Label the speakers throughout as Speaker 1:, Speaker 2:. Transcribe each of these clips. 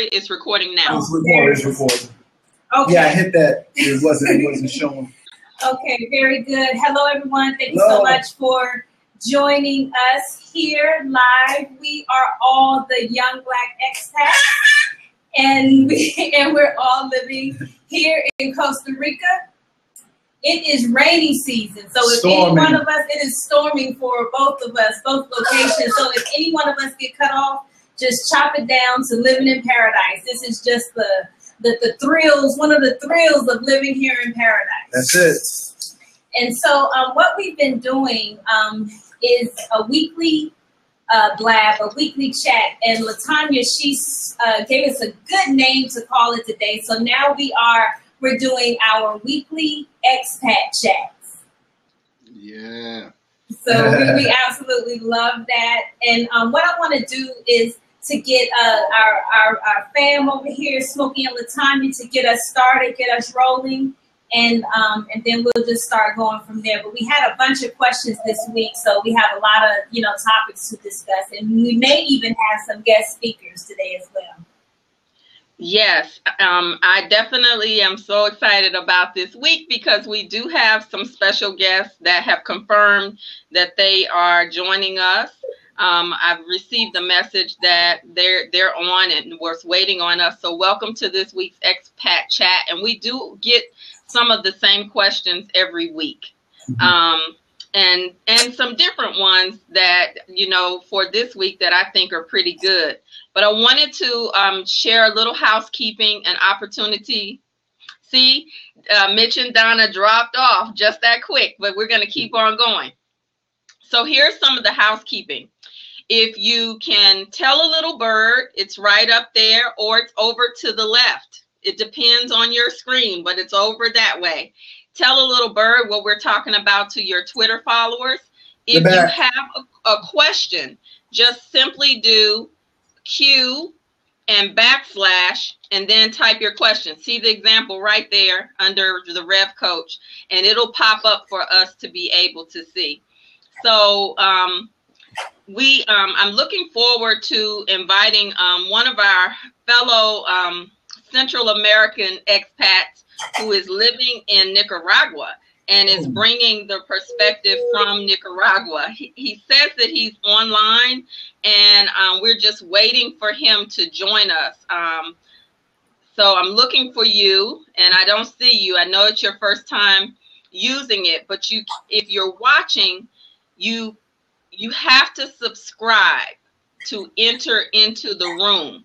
Speaker 1: sorry. It's recording now.
Speaker 2: It's recording.
Speaker 3: Okay.
Speaker 2: Yeah, I hit that. It wasn't showing.
Speaker 3: Okay, very good. Hello, everyone. Thank you so much for joining us here live. We are all the young Black expats, and we're all living here in Costa Rica. It is rainy season, so if any one of us, it is storming for both of us, both locations. So if any one of us get cut off, just chop it down to living in paradise. This is just the thrills, one of the thrills of living here in paradise.
Speaker 2: That's it.
Speaker 3: And so what we've been doing is a weekly blab, a weekly chat. And LaTanya, she gave us a good name to call it today. So now we're doing our weekly expat chats.
Speaker 4: Yeah.
Speaker 3: So we absolutely love that. And what I want to do is to get our fam over here, Smokey and LaTanya, to get us started, get us rolling, and then we'll just start going from there. But we had a bunch of questions this week, so we have a lot of topics to discuss, and we may even have some guest speakers today as well.
Speaker 1: Yes, I definitely am so excited about this week because we do have some special guests that have confirmed that they are joining us. I've received a message that they're on and was waiting on us. So welcome to this week's Expat Chat. And we do get some of the same questions every week. And some different ones that, for this week that I think are pretty good. But I wanted to share a little housekeeping and opportunity. See, Mitch and Donna dropped off just that quick, but we're going to keep on going. So here's some of the housekeeping. If you can tell a little bird, it's right up there, or it's over to the left. It depends on your screen, but it's over that way. Tell a little bird what we're talking about to your Twitter followers. If you have a question, just simply do Q and / and then type your question. See the example right there under the Rev Coach, and it'll pop up for us to be able to see. So I'm looking forward to inviting one of our fellow Central American expats who is living in Nicaragua and is bringing the perspective from Nicaragua. He says that he's online, and we're just waiting for him to join us. So I'm looking for you, and I don't see you. I know it's your first time using it, but if you're watching, you have to subscribe to enter into the room.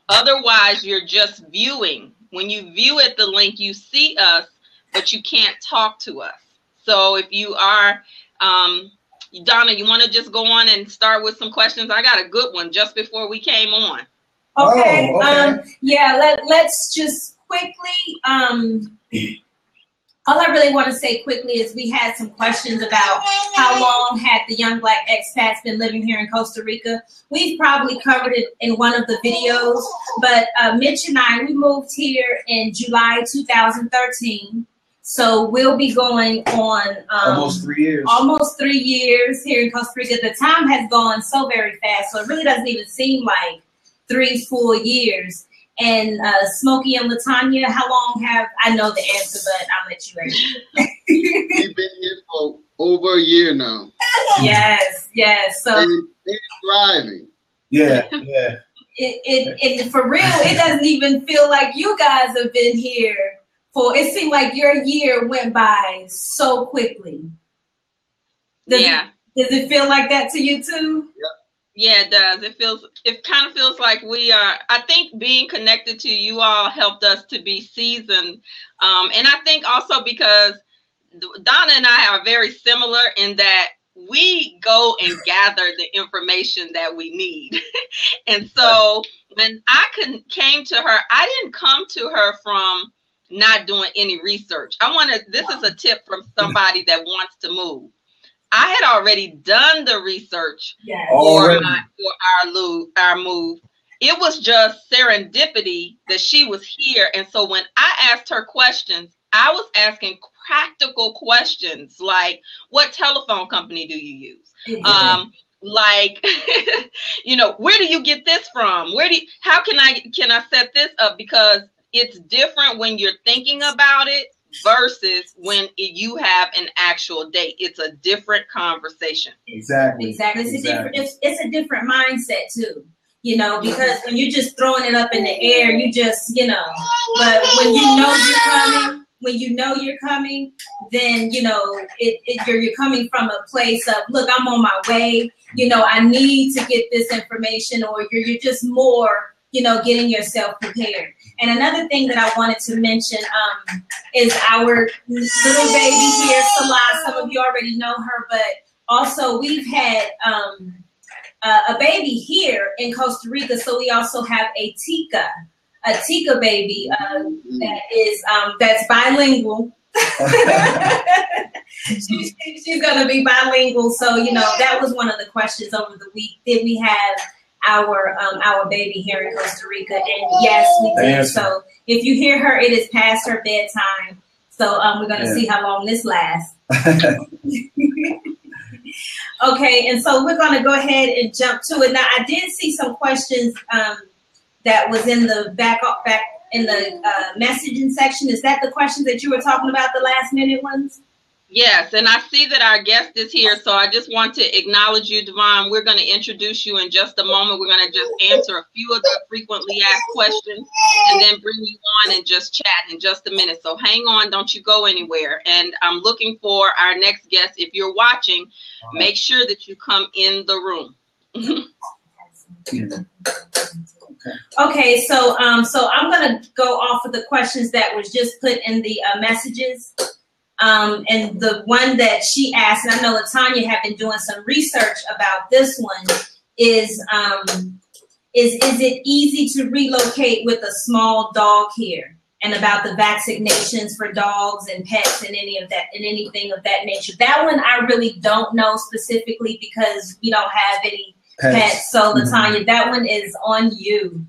Speaker 1: Otherwise, you're just viewing. When you view at the link, you see us, but you can't talk to us. So if you are, Donna, you want to just go on and start with some questions? I got a good one just before we came on.
Speaker 3: Okay. Let's just quickly, all I really want to say quickly is we had some questions about how long had the young Black expats been living here in Costa Rica. We've probably covered it in one of the videos, but Mitch and I, we moved here in July 2013. So we'll be going on
Speaker 2: almost 3 years.
Speaker 3: Almost 3 years here in Costa Rica. The time has gone so very fast, so it really doesn't even seem like 3 full years. And Smokey and LaTanya, how long I know the answer, but I'll let you answer.
Speaker 4: We've been here for over a year now.
Speaker 3: Yes. So
Speaker 4: it's thriving.
Speaker 2: Yeah.
Speaker 3: It for real, it doesn't even feel like you guys have been here it seemed like your year went by so quickly. Does it feel like that to you too?
Speaker 4: Yeah.
Speaker 1: Yeah, it does. It kind of feels like we are, I think being connected to you all helped us to be seasoned. And I think also because Donna and I are very similar in that we go and gather the information that we need. And so when I came to her, I didn't come to her from not doing any research. This is a tip from somebody that wants to move. I had already done the research for our move. It was just serendipity that she was here. And so when I asked her questions, I was asking practical questions like, what telephone company do you use? like, where do you get this from? How can I set this up? Because it's different when you're thinking about it versus when you have an actual date. It's a different conversation.
Speaker 2: Exactly.
Speaker 3: It's a different mindset too. Because when you're just throwing it up in the air, you just, but when you know you're coming, then, you're coming from a place of, look, I'm on my way, I need to get this information, or you're just more, getting yourself prepared. And another thing that I wanted to mention is our little baby here, Salah. Some of you already know her, but also we've had a baby here in Costa Rica, so we also have a Tika baby that's bilingual. she's gonna be bilingual, so that was one of the questions over the week. Did we have our baby here in Costa Rica? And yes, we did. So if you hear her, it is past her bedtime. So we're gonna see how long this lasts. Okay, and so we're going to go ahead and jump to it. Now, I did see some questions that was in the back in the messaging section. Is that the questions that you were talking about, the last minute ones?
Speaker 1: Yes, and I see that our guest is here, so I just want to acknowledge you, Devon. We're going to introduce you in just a moment. We're going to just answer a few of the frequently asked questions and then bring you on and just chat in just a minute. So hang on, don't you go anywhere. And I'm looking for our next guest. If you're watching, make sure that you come in the room.
Speaker 3: Okay, so I'm going to go off of the questions that was just put in the messages. And the one that she asked, and I know LaTanya have been doing some research about this one, is it easy to relocate with a small dog here? And about the vaccinations for dogs and pets and anything of that nature. That one I really don't know specifically because we don't have any pets. So LaTanya, that one is on you.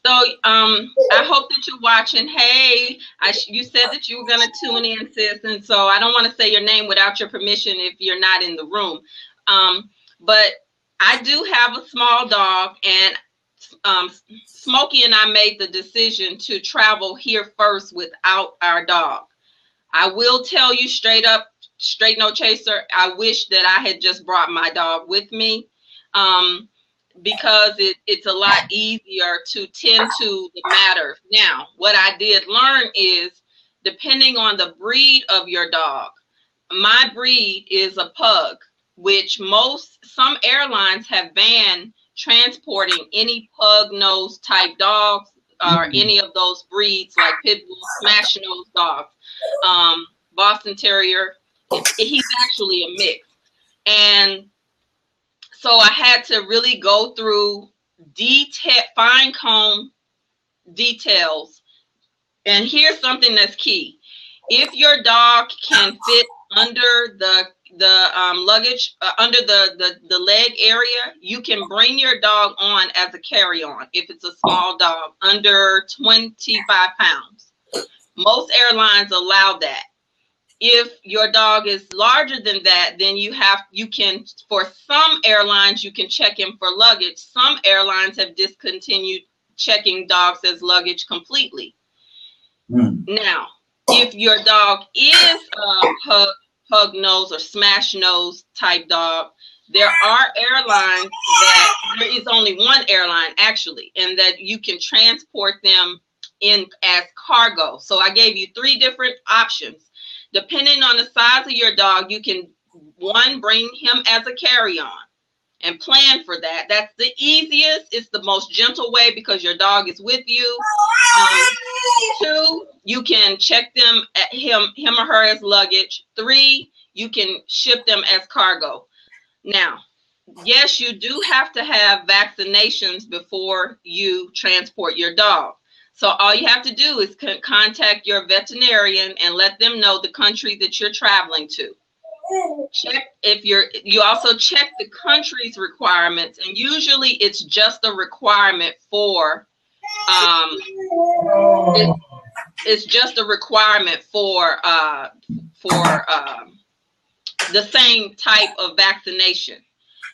Speaker 1: So I hope that you're watching. Hey, you said that you were going to tune in, sis, and so I don't want to say your name without your permission if you're not in the room. But I do have a small dog, and Smokey and I made the decision to travel here first without our dog. I will tell you straight up, straight no chaser, I wish that I had just brought my dog with me. Because it's a lot easier to tend to the matter. Now, what I did learn is, depending on the breed of your dog, my breed is a pug, which some airlines have banned transporting any pug nose type dogs or any of those breeds like pit bull, smash nose dogs, Boston Terrier. He's actually a mix. And so I had to really go through fine comb details. And here's something that's key. If your dog can fit under the luggage, under the leg area, you can bring your dog on as a carry-on if it's a small dog under 25 pounds. Most airlines allow that. If your dog is larger than that, then you can, for some airlines, you can check him for luggage. Some airlines have discontinued checking dogs as luggage completely. Now, if your dog is a pug nose or smash nose type dog, there are airlines there is only one airline actually, and that you can transport them in as cargo. So I gave you 3 different options. Depending on the size of your dog, you can, 1, bring him as a carry-on and plan for that. That's the easiest. It's the most gentle way because your dog is with you. 2, you can check them at him or her as luggage. 3, you can ship them as cargo. Now, yes, you do have to have vaccinations before you transport your dog. So all you have to do is contact your veterinarian and let them know the country that you're traveling to. You also check the country's requirements, and usually it's just a requirement for it's just a requirement for the same type of vaccination.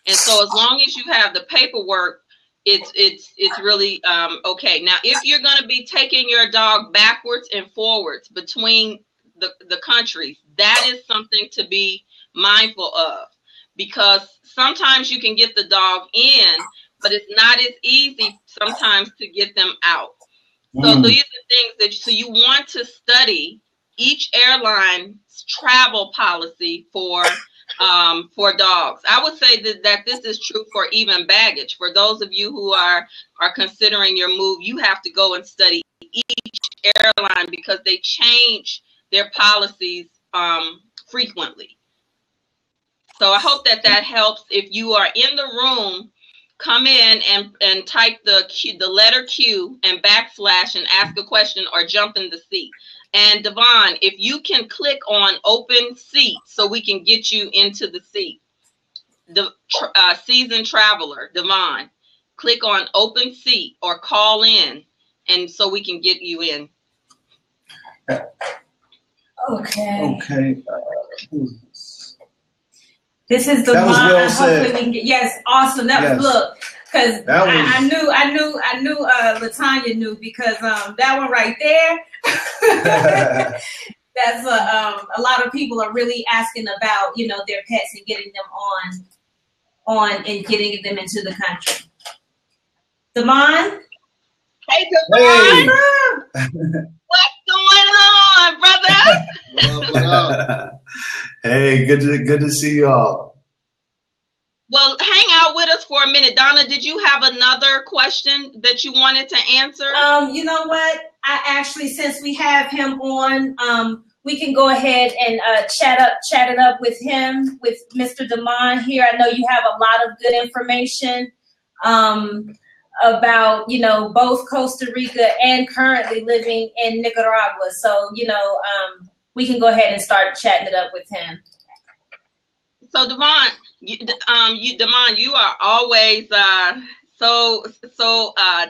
Speaker 1: And so as long as you have the paperwork, it's really okay. Now, if you're going to be taking your dog backwards and forwards between the countries, that is something to be mindful of, because sometimes you can get the dog in, but it's not as easy sometimes to get them out. So these are things so you want to study each airline's travel policy for dogs. I would say that this is true for even baggage. For those of you who are considering your move, you have to go and study each airline because they change their policies frequently. So I hope that helps. If you are in the room, come in and type the letter Q and backslash and ask a question or jump in the seat. And Devon, if you can click on open seat so we can get you into the seat. The seasoned traveler, Devon, click on open seat or call in, and so we can get you in.
Speaker 3: Okay.
Speaker 2: Okay.
Speaker 3: This is the
Speaker 2: That was
Speaker 3: one.
Speaker 2: well said.
Speaker 3: We can get, yes, awesome. That was, look, because I knew Latanya knew, because that one right there. That's a lot of people are really asking about, their pets and getting them on and getting them into the country. Damon?
Speaker 1: Hey, Devon. What's going on, brother?
Speaker 4: What up?
Speaker 2: Hey, good to see y'all.
Speaker 1: Well, hang out with us for a minute. Donna, did you have another question that you wanted to answer?
Speaker 3: You know what? I actually, since we have him on, we can go ahead and chat it up with him, with Mr. Damon here. I know you have a lot of good information about, both Costa Rica and currently living in Nicaragua. So, we can go ahead and start chatting it up with him.
Speaker 1: So, Devon, you are always so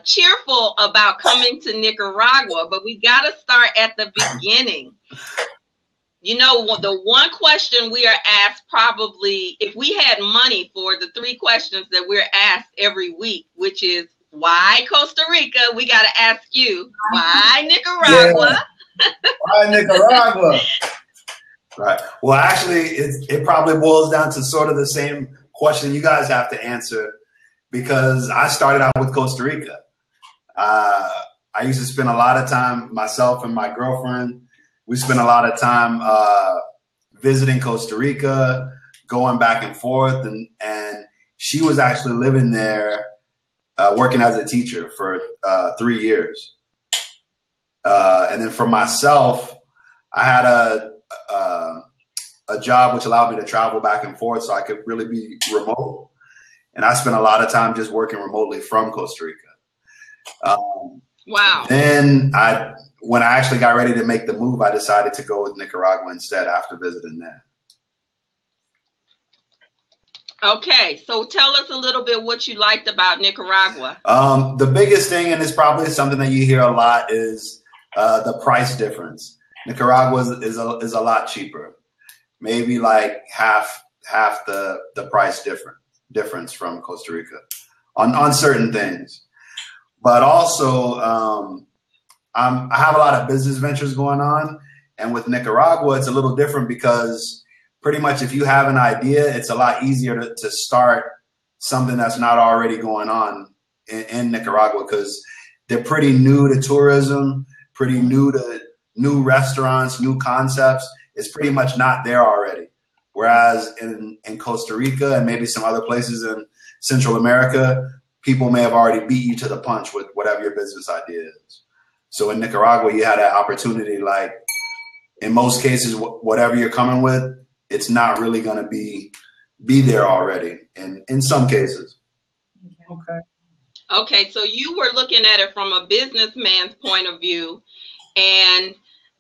Speaker 1: cheerful about coming to Nicaragua, but we got to start at the beginning. The one question we are asked, probably, if we had money for the 3 questions that we're asked every week, which is, why Costa Rica? We got to ask you, why Nicaragua?
Speaker 2: Yeah. Why Nicaragua?
Speaker 5: Right. Well, actually, it probably boils down to sort of the same question you guys have to answer, because I started out with Costa Rica. I used to spend a lot of time, myself and my girlfriend, we spent a lot of time visiting Costa Rica, going back and forth, and she was actually living there, working as a teacher for 3 years. And then for myself, I had a job which allowed me to travel back and forth, so I could really be remote. And I spent a lot of time just working remotely from Costa Rica.
Speaker 1: Wow.
Speaker 5: Then when I actually got ready to make the move, I decided to go with Nicaragua instead after visiting there.
Speaker 1: Okay, so tell us a little bit what you liked about Nicaragua.
Speaker 5: The biggest thing, and it's probably something that you hear a lot, is the price difference. Nicaragua is a lot cheaper, maybe like half the price difference from Costa Rica on certain things. But also, I have a lot of business ventures going on, and with Nicaragua, it's a little different because pretty much if you have an idea, it's a lot easier to start something that's not already going on in Nicaragua, because they're pretty new to tourism, pretty new to new restaurants, new concepts. It's pretty much not there already. Whereas in Costa Rica and maybe some other places in Central America, people may have already beat you to the punch with whatever your business idea is. So in Nicaragua, you had that opportunity, like in most cases, whatever you're coming with, it's not really going to be there already in some cases.
Speaker 2: Okay.
Speaker 1: Okay, so you were looking at it from a businessman's point of view, and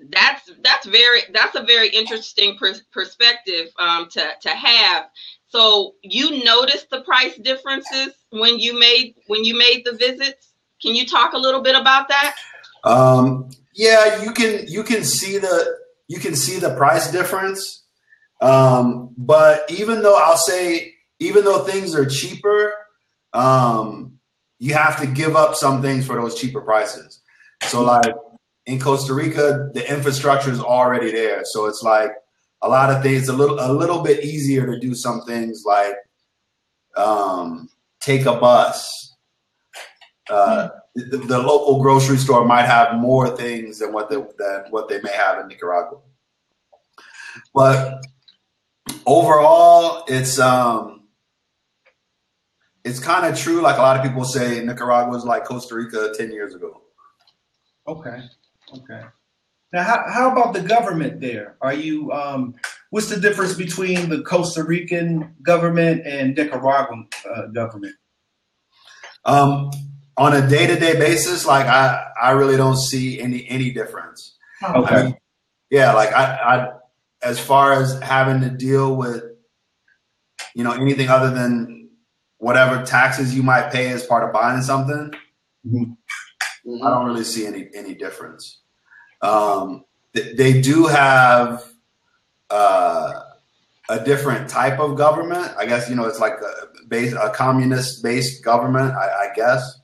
Speaker 1: that's a very interesting perspective to have. So you noticed the price differences when you made the visits. Can you talk a little bit about that?
Speaker 5: Yeah, you can see the price difference. But even though I'll say even though things are cheaper, you have to give up some things for those cheaper prices. So like in Costa Rica, the infrastructure is already there. So it's like a lot of things, a little bit easier to do some things like take a bus. The local grocery store might have more things than what they may have in Nicaragua. But overall, it's kind of true. Like a lot of people say, Nicaragua was like Costa Rica 10 years ago.
Speaker 2: Okay. Now, how about the government there? Are you? What's the difference between the Costa Rican government and Nicaraguan government?
Speaker 5: On a day-to-day basis, like I really don't see any difference.
Speaker 2: Okay.
Speaker 5: I mean, yeah, like I as far as having to deal with, anything other than whatever taxes you might pay as part of buying something, I don't really see any difference. They do have a different type of government. I guess, it's like a communist-based government, I guess.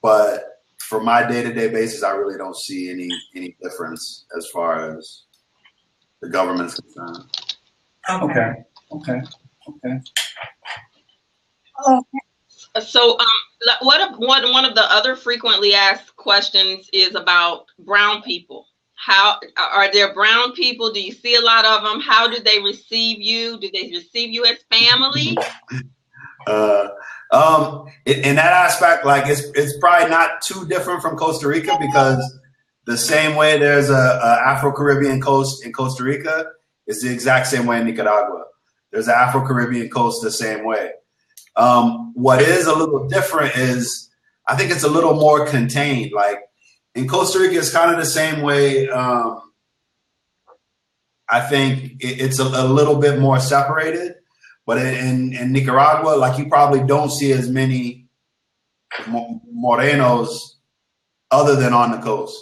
Speaker 5: But for my day-to-day basis, I really don't see any difference as far as the government's concerned.
Speaker 2: Okay.
Speaker 1: So, one of the other frequently asked questions is about brown people. How are there brown people? Do you see a lot of them? How do they receive you? Do they receive you as family?
Speaker 5: In that aspect, like it's probably not too different from Costa Rica, because the same way there's a Afro-Caribbean coast in Costa Rica, it's the exact same way in Nicaragua. There's an Afro-Caribbean coast the same way. What is a little different is I think it's a little more contained. Like in Costa Rica, it's kind of the same way. I think it's a little bit more separated. But in Nicaragua, like you probably don't see as many morenos other than on the coast.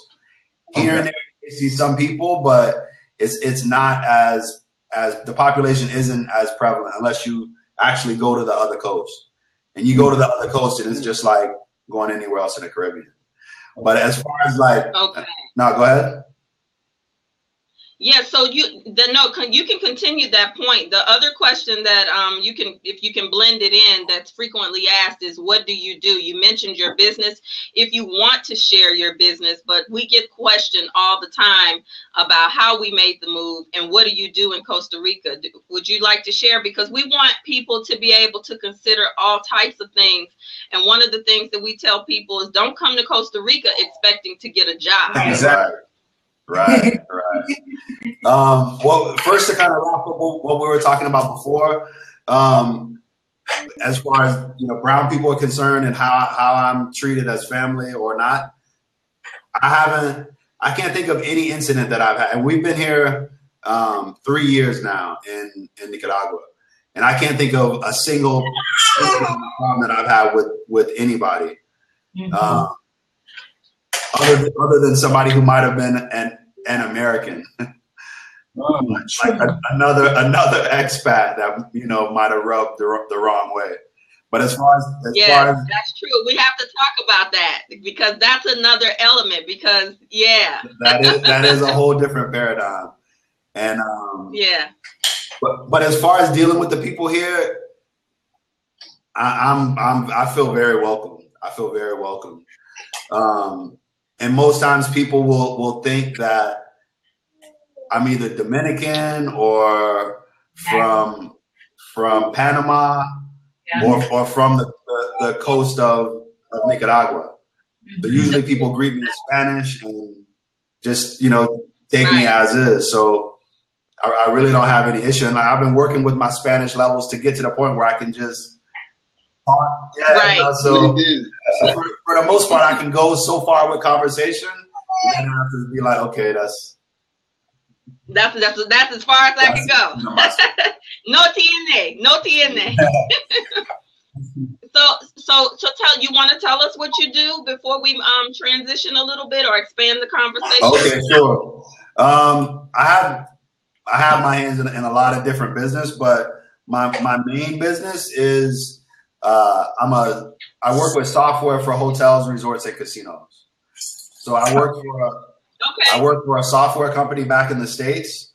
Speaker 5: Here and there, you see some people, but it's not as the population isn't as prevalent unless you actually go to the other coast. And you go to the other coast, and it's just like going anywhere else in the Caribbean. But as far as like, no, go ahead.
Speaker 1: Yeah, so you can continue that point. The other question that if you can blend it in, that's frequently asked is, what do? You mentioned your business. If you want to share your business, but we get questioned all the time about how we made the move and what do you do in Costa Rica? Would you like to share? Because we want people to be able to consider all types of things. And one of the things that we tell people is don't come to Costa Rica expecting to get a job.
Speaker 5: Exactly. Right. Well, first to kind of wrap up what we were talking about before, as far as brown people are concerned and how I'm treated as family or not, I can't think of any incident that I've had, and we've been here 3 years now in Nicaragua, and I can't think of a single problem that I've had with anybody. Other than somebody who might have been an American, like another expat that might have rubbed the wrong way. But as far as
Speaker 1: that's true. We have to talk about that because that's another element. Because
Speaker 5: that is a whole different paradigm. And but as far as dealing with the people here, I feel very welcome. And most times people will think that I'm either Dominican or from Panama or from the coast of Nicaragua. So usually people greet me in Spanish and just, take me as is. So I really don't have any issue. And I've been working with my Spanish levels to get to the point where I can just talk. So for the most part, I can go so far with conversation, and then I have to be like, okay, that's
Speaker 1: as far as I can go. No tiene. So you want to tell us what you do before we transition a little bit or expand the conversation?
Speaker 5: Okay, sure. I have my hands in a lot of different business, but my main business is I work with software for hotels, resorts, and casinos. So I work for a software company back in the States,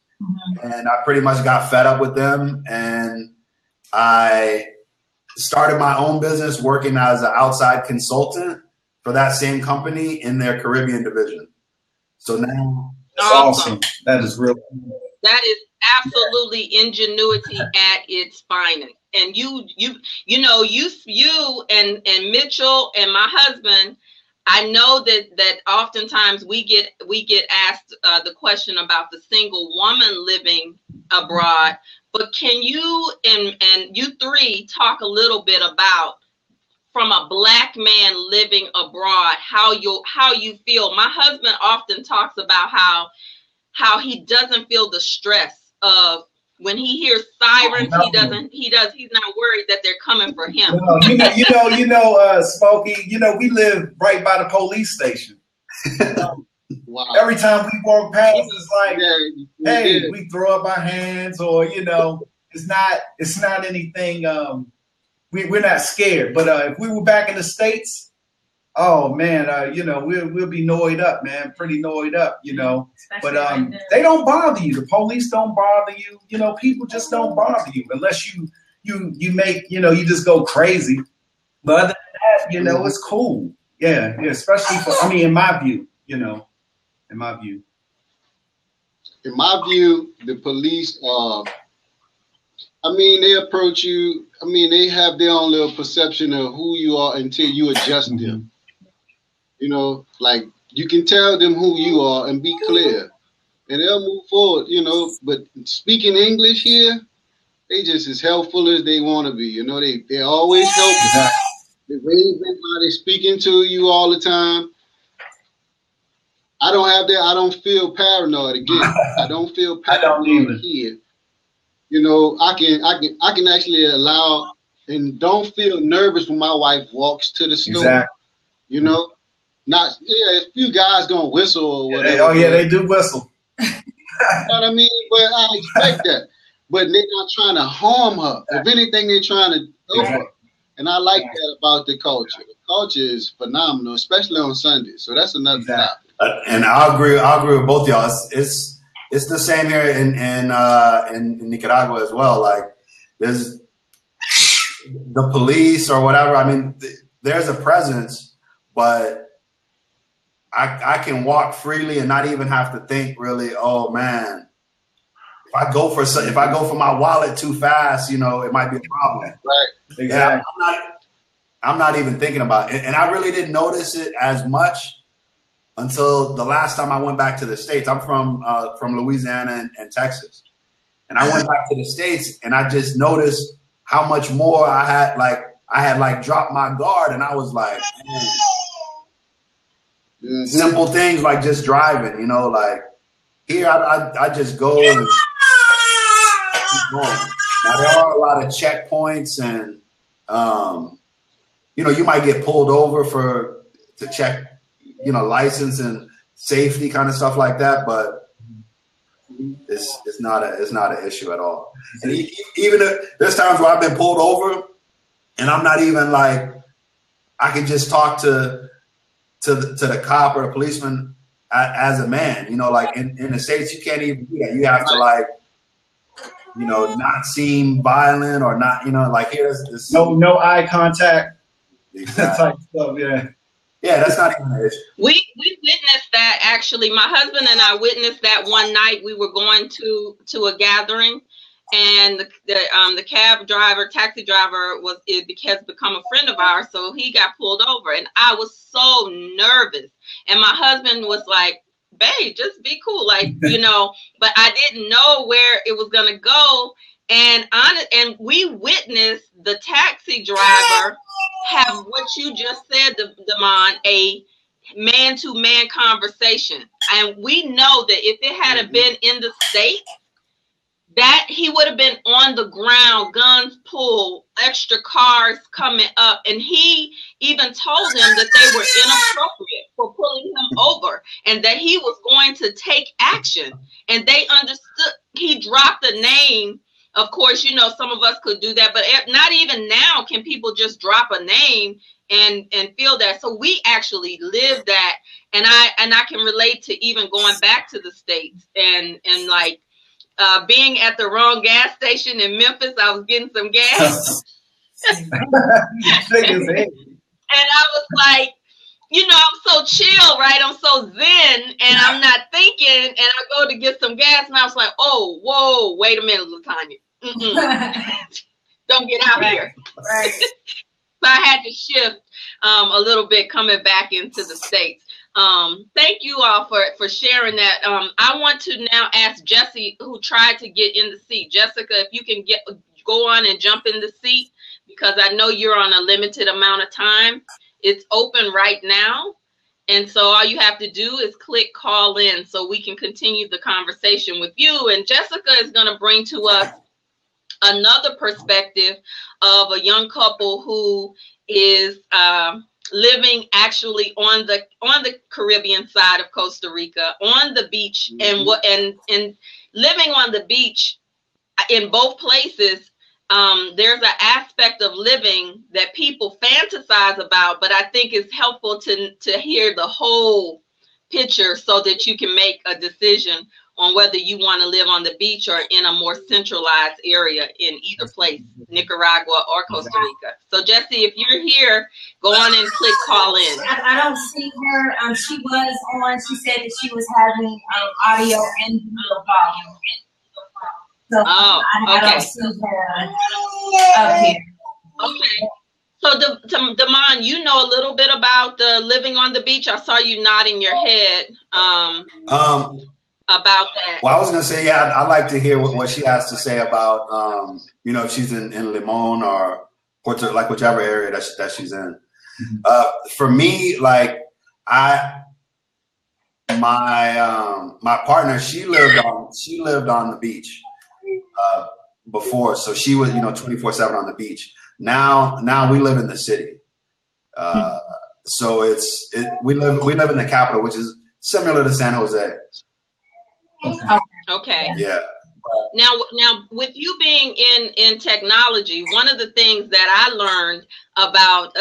Speaker 5: and I pretty much got fed up with them, and I started my own business working as an outside consultant for that same company in their Caribbean division. So now,
Speaker 2: awesome. That is real.
Speaker 1: That is absolutely ingenuity at its finest. And you and Mitchell and my husband, I know that oftentimes we get asked the question about the single woman living abroad. But can you and you three talk a little bit about, from a Black man living abroad, how you feel? My husband often talks about how he doesn't feel the stress of when he hears sirens. He's not worried that they're coming for him.
Speaker 2: Smokey, we live right by the police station.
Speaker 4: Wow.
Speaker 2: Every time we walk past, it's like, hey, we throw up our hands, or it's not anything. We're not scared. But if we were back in the States, oh man, we'll be annoyed up, man, pretty annoyed up, But they don't bother you. The police don't bother you. People just don't bother you unless you make you just go crazy. But other than that, it's cool. Yeah, especially in my view, In my view,
Speaker 4: the police they approach you. They have their own little perception of who you are until you adjust them. Like you can tell them who you are and be clear, and they'll move forward. But speaking English here, they just as helpful as they want to be. They always help. They raise everybody speaking to you all the time. I don't have that. I don't feel paranoid again. I don't feel paranoid here. I can actually allow and don't feel nervous when my wife walks to the store.
Speaker 2: Exactly.
Speaker 4: A few guys gonna whistle or whatever.
Speaker 2: They do whistle.
Speaker 4: You know what I mean? But I expect that. But they're not trying to harm her. If anything, they're trying to help her. And I like that about the culture. The culture is phenomenal, especially on Sundays. So that's another topic.
Speaker 5: And I agree with both y'all. It's the same here in Nicaragua as well. Like there's the police or whatever. There's a presence, but I can walk freely and not even have to think really. Oh man, if I go for my wallet too fast, it might be a problem.
Speaker 4: Right.
Speaker 2: Exactly.
Speaker 5: I'm not even thinking about it, and I really didn't notice it as much until the last time I went back to the States. I'm from Louisiana and Texas, and I went back to the States, and I just noticed how much more I had dropped my guard, and I was like, man. Simple things like just driving, like here I just go and keep going. Now there are a lot of checkpoints, and you might get pulled over to check, license and safety kind of stuff like that, but it's not an issue at all. And even there's times where I've been pulled over, and I'm not even like I can just talk to the cop or the policeman as a man, like in the States, you can't even do that. You have to not seem violent or not, like here's this.
Speaker 2: No eye contact.
Speaker 5: Exactly.
Speaker 2: Type stuff, yeah.
Speaker 5: Yeah, that's not even an issue.
Speaker 1: We witnessed that actually. My husband and I witnessed that one night. We were going to a gathering, and the taxi driver has become a friend of ours, so he got pulled over, and I was so nervous. And my husband was like, "Babe, just be cool, like But I didn't know where it was gonna go, and we witnessed the taxi driver have what you just said, Damon, a man-to-man conversation, and we know that if it had been in the States, that he would have been on the ground, guns pulled, extra cars coming up. And he even told him that they were inappropriate for pulling him over and that he was going to take action. And they understood. He dropped the name of course, you know, some of us could do that, but not even now can people just drop a name and feel that. So we actually live that, and I can relate to even going back to the States and like being at the wrong gas station in Memphis. I was getting some gas. And I was like, you know, I'm so chill, right? I'm so zen, and I'm not thinking, and I go to get some gas, and I was like, oh, whoa, wait a minute, LaTanya. Don't get out here.
Speaker 3: Right.
Speaker 1: So I had to shift a little bit coming back into the States. Thank you all for sharing that. I want to now ask Jessie, who tried to get in the seat. Jessica, if you can go on and jump in the seat, because I know you're on a limited amount of time. It's open right now. And so all you have to do is click call in so we can continue the conversation with you. And Jessica is going to bring to us another perspective of a young couple who is living actually on the Caribbean side of Costa Rica, on the beach, and living on the beach in both places. There's an aspect of living that people fantasize about, but I think it's helpful to hear the whole picture so that you can make a decision on whether you want to live on the beach or in a more centralized area in either place, Nicaragua or Costa Rica. So Jessie, if you're here, go on and click call in.
Speaker 3: I don't see her. She was on. She said that she was having audio and video volume. So I don't see her up here.
Speaker 1: Okay. So Damon, you know a little bit about living on the beach. I saw you nodding your head about that.
Speaker 5: Well, I was going to say, yeah, I'd like to hear what she has to say about, you know, if she's in Limon or Puerto, like whichever area that she's in. For me, like my partner, she lived on the beach before, so she was, you know, 24/7 on the beach. Now we live in the city, so we live in the capital, which is similar to San Jose.
Speaker 1: Okay.
Speaker 5: Yeah.
Speaker 1: Now, with you being in technology, one of the things that I learned about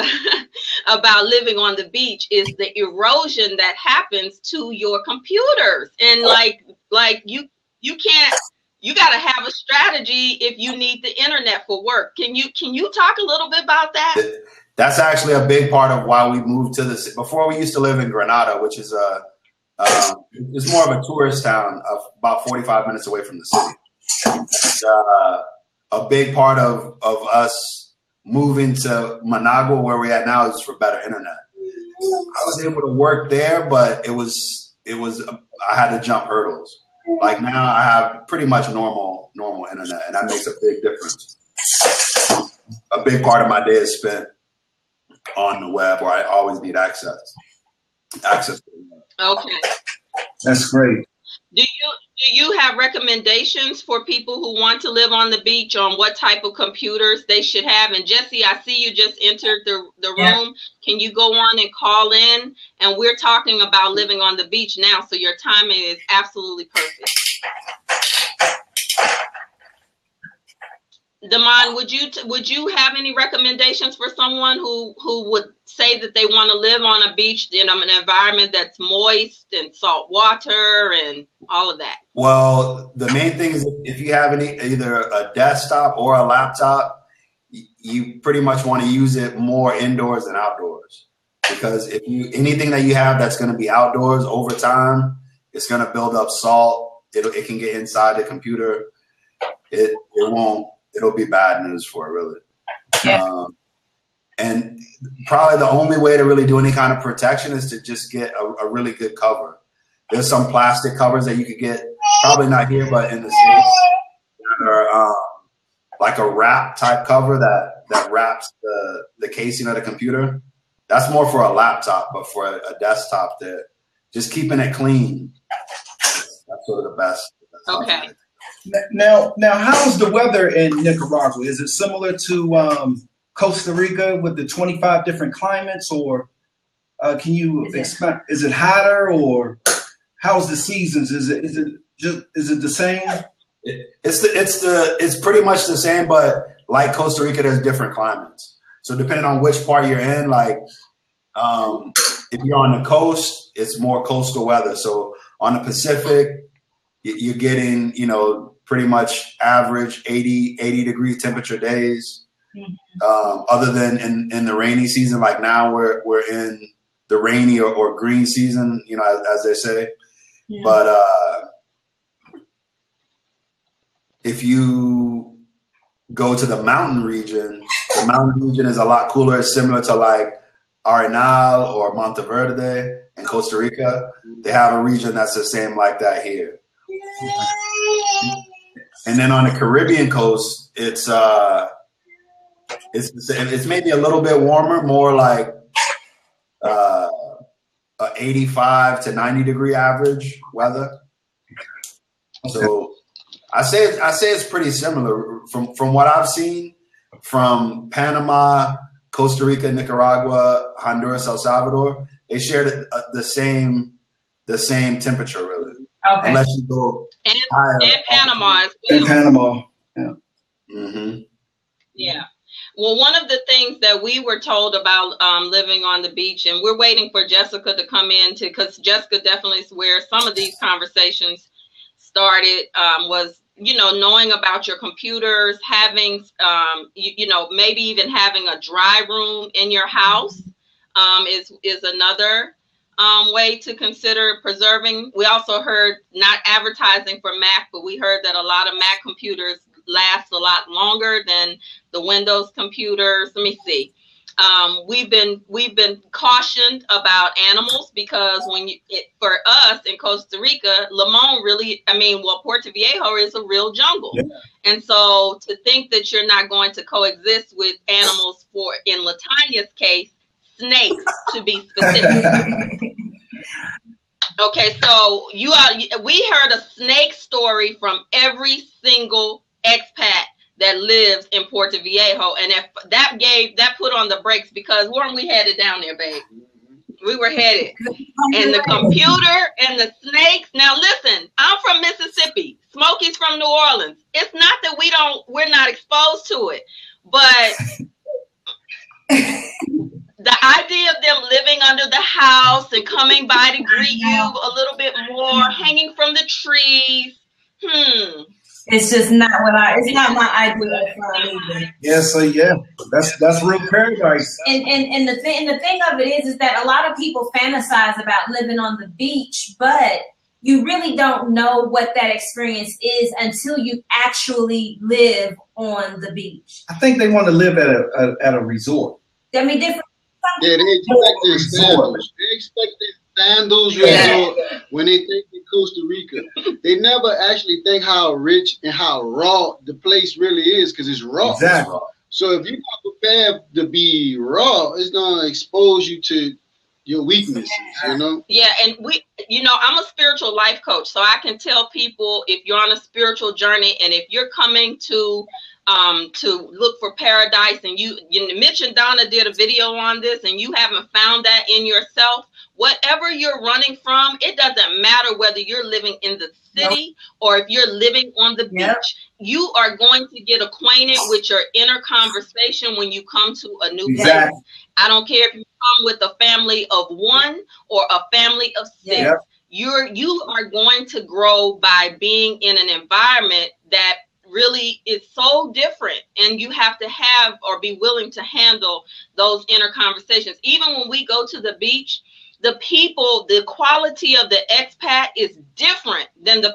Speaker 1: about living on the beach is the erosion that happens to your computers, and like you can't. You got to have a strategy if you need the internet for work. Can you talk a little bit about that?
Speaker 5: That's actually a big part of why we moved to the city. Before, we used to live in Granada, which is it's more of a tourist town of about 45 minutes away from the city. A big part of us moving to Managua, where we're at now, is for better internet. I was able to work there, but it was I had to jump hurdles. Like now I have pretty much normal internet, and that makes a big difference. A big part of my day is spent on the web, where I always need access to the web.
Speaker 1: Okay.
Speaker 2: That's great.
Speaker 1: Do you have recommendations for people who want to live on the beach on what type of computers they should have? And Jessie, I see you just entered the room. Yeah. Can you go on and call in? And we're talking about living on the beach now, so your timing is absolutely perfect. Damon, would you have any recommendations for someone who would say that they want to live on a beach in an environment that's moist and salt water and all of that?
Speaker 5: Well, the main thing is if you have either a desktop or a laptop, you pretty much want to use it more indoors than outdoors, because anything that you have that's going to be outdoors over time, it's going to build up salt. It can get inside the computer. It'll be bad news for it, really. Yeah. And probably the only way to really do any kind of protection is to just get a really good cover. There's some plastic covers that you could get, probably not here, but in the States, that are like a wrap type cover that wraps the casing of the computer. That's more for a laptop, but for a desktop, that just keeping it clean, that's sort of the best.
Speaker 1: Okay.
Speaker 2: Now, how's the weather in Nicaragua? Is it similar to Costa Rica with the 25 different climates, or can you expect? Is it hotter, or how's the seasons? Is it the same?
Speaker 5: It's pretty much the same, but like Costa Rica, there's different climates. So depending on which part you're in, like if you're on the coast, it's more coastal weather. So on the Pacific, you're getting, pretty much average 80 degree temperature days. Other than in the rainy season, like now we're in the rainy or green season, as they say. Yeah. But if you go to the mountain region is a lot cooler. It's similar to like Arenal or Monteverde in Costa Rica. They have a region that's the same like that here. And then on the Caribbean coast, it's maybe a little bit warmer, more like 85 to 90 degree average weather. So I say it's pretty similar from what I've seen from Panama, Costa Rica, Nicaragua, Honduras, El Salvador. They share the same temperature, really.
Speaker 3: Okay.
Speaker 5: Unless you go
Speaker 1: higher. And Panama as well.
Speaker 2: And Panama, yeah.
Speaker 5: Mm-hmm.
Speaker 1: Yeah. Well, one of the things that we were told about living on the beach, and we're waiting for Jessica to come in because Jessica definitely is where some of these conversations started, was, knowing about your computers, having, maybe even having a dry room in your house is another way to consider preserving. We also heard, not advertising for Mac, but we heard that a lot of Mac computers last a lot longer than the Windows computers. Let me see. We've been cautioned about animals because for us in Costa Rica, Limon Puerto Viejo is a real jungle. Yeah. And so to think that you're not going to coexist with animals, for in Latania's case, snakes to be specific. Okay, so we heard a snake story from every single expat that lives in Puerto Viejo, and that put on the brakes because weren't we headed down there, babe? We were headed, and the computer and the snakes. Now listen, I'm from Mississippi. Smokey's from New Orleans. It's not that we're not exposed to it, but the idea of them living under the house and coming by to greet you a little bit more, hanging from the trees.
Speaker 3: It's just not it's not my idea of fun either.
Speaker 2: Yeah, so that's real paradise.
Speaker 3: And the thing of it is that a lot of people fantasize about living on the beach, but you really don't know what that experience is until you actually live on the beach.
Speaker 2: I think they want to live at a resort.
Speaker 3: I mean, different.
Speaker 4: Yeah, they expect their sandals. They expect their sandals resort when they think in Costa Rica. They never actually think how rich and how raw the place really is because it's raw.
Speaker 2: Exactly.
Speaker 4: So if you're not prepared to be raw, it's gonna expose you to your weaknesses,
Speaker 1: Yeah, and I'm a spiritual life coach, so I can tell people if you're on a spiritual journey and if you're coming to look for paradise, and you Mitch and Donna did a video on this, and you haven't found that in yourself, whatever you're running from, it doesn't matter whether you're living in the city or if you're living on the beach. You are going to get acquainted with your inner conversation when you come to a new place. I don't care if you come with a family of one or a family of six. You are going to grow by being in an environment that really is so different, and you have to have or be willing to handle those inner conversations. Even when we go to the beach, the people, the quality of the expat is different than the